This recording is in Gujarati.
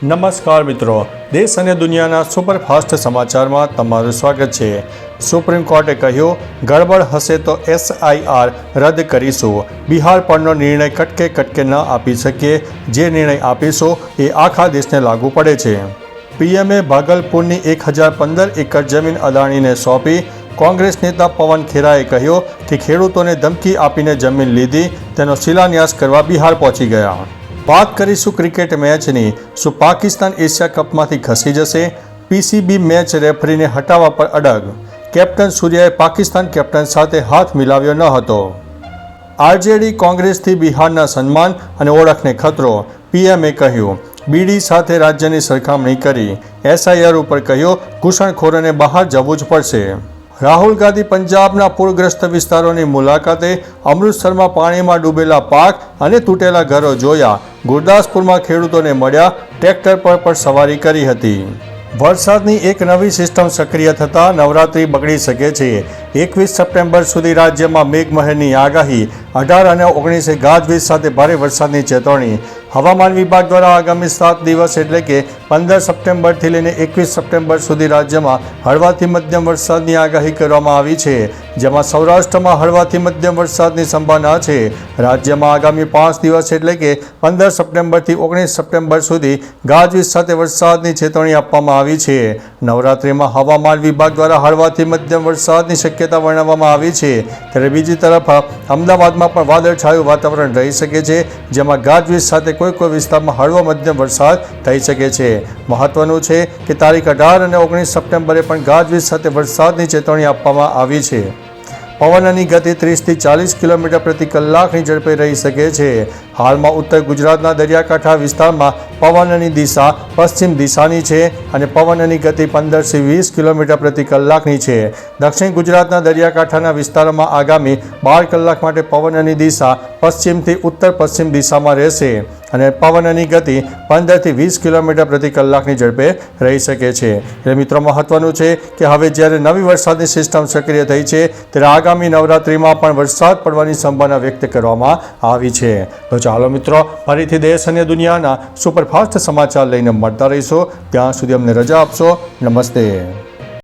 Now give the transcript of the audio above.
નમસ્કાર મિત્રો, દેશ અને દુનિયાના સુપરફાસ્ટ સમાચારમાં તમારું સ્વાગત છે। સુપ્રીમ કોર્ટે કહ્યું, ગડબડ હશે તો SIR રદ કરીશું। બિહાર પરનો નિર્ણય કટકે કટકે ન આપી શકીએ, જે નિર્ણય આપીશું એ આખા દેશને લાગુ પડે છે। પીએમએ ભાગલપુરની 1015 એકર જમીન અદાણીને સોંપી। કોંગ્રેસ નેતા પવન ખેરાએ કહ્યું કે ખેડૂતોને ધમકી આપીને જમીન લીધી, તેનો શિલાન્યાસ કરવા બિહાર પહોંચી ગયા। વાત કરીશું ક્રિકેટ મેચની। શું પાકિસ્તાન એશિયા કપમાંથી ખસી જશે? PCB મેચ રેફરીને હટાવવા પર અડગ। કેપ્ટન સૂર્યાએ પાકિસ્તાન કેપ્ટન સાથે હાથ મિલાવ્યો ન હતો। RJD કોંગ્રેસથી બિહારના સન્માન અને ઓળખને ખતરો, પીએમએ કહ્યું। બીડી સાથે રાજ્યની સરખામણી કરી। SIR ઉપર કહ્યું, ઘૂસણખોરોને બહાર જવું જ પડશે। રાહુલ ગાંધી પંજાબના પૂરગ્રસ્ત વિસ્તારોની મુલાકાતે। અમૃતસરમાં પાણીમાં ડૂબેલા પાક અને તૂટેલા ઘરો જોયા। ગુરદાસપુરમાં ખેડૂતોને મળ્યા, ટ્રેક્ટર પર પણ સવારી કરી હતી। વરસાદની એક નવી સિસ્ટમ સક્રિય થતાં નવરાત્રિ બગડી શકે છે। 21 સપ્ટેમ્બર સુધી રાજ્યમાં મેઘમહેરની આગાહી। 18 અને 19 ગાજવીજ સાથે ભારે વરસાદની ચેતવણી। હવામાન વિભાગ દ્વારા આગામી 7 દિવસ એટલે કે 15 સપ્ટેમ્બરથી લઈને 21 સપ્ટેમ્બર સુધી રાજ્યમાં હળવાથી મધ્યમ વરસાદની આગાહી કરવામાં આવી છે, જેમાં સૌરાષ્ટ્રમાં હળવાથી મધ્યમ વરસાદની સંભાવના છે। રાજ્યમાં આગામી 5 દિવસ એટલે કે 15 સપ્ટેમ્બરથી 19 સપ્ટેમ્બર સુધી ગાજવીજ સાથે વરસાદની ચેતવણી આપવામાં આવી છે। નવરાત્રિમાં હવામાન વિભાગ દ્વારા હળવાથી મધ્યમ વરસાદની શક્યતા વર્ણવવામાં આવી છે, ત્યારે બીજી તરફ અમદાવાદમાં પણ વાદળછાયું વાતાવરણ રહી શકે છે, જેમાં ગાજવીજ સાથે કોઈ વિસ્તારમાં હળવો મધ્યમ વરસાદ થઈ શકે છે। મહત્વનું છે કે તારીખ 18 અને 19 સપ્ટેમ્બરે પણ ગાજવીજ સાથે વરસાદની ચેતવણી આપવામાં આવી છે। પવનની ગતિ 30થી 40 કિલોમીટર પ્રતિ કલાકની ઝડપે રહી શકે છે। હાલમાં ઉત્તર ગુજરાતના દરિયાકાંઠા વિસ્તારમાં પવનની દિશા પશ્ચિમ દિશાની છે અને પવનની ગતિ 15થી 20 કિલોમીટર પ્રતિ કલાકની છે। દક્ષિણ ગુજરાતના દરિયાકાંઠાના વિસ્તારોમાં આગામી 12 કલાક માટે પવનની દિશા પશ્ચિમથી ઉત્તર પશ્ચિમ દિશામાં રહેશે અને પવનની ગતિ 15થી 20 કિલોમીટર પ્રતિ કલાકની ઝડપે રહી શકે છે। એટલે મિત્રો, મહત્વનું છે કે હવે જ્યારે નવી વરસાદની સિસ્ટમ સક્રિય થઈ છે, ત્યારે આગામી નવરાત્રિમાં પણ વરસાદ પડવાની સંભાવના વ્યક્ત કરવામાં આવી છે। તો ચાલો મિત્રો, ફરીથી દેશ અને દુનિયાના સુપરફાસ્ટ સમાચાર લઈને મળતા રહીશું। ત્યાં સુધી અમને રજા આપશો। નમસ્તે।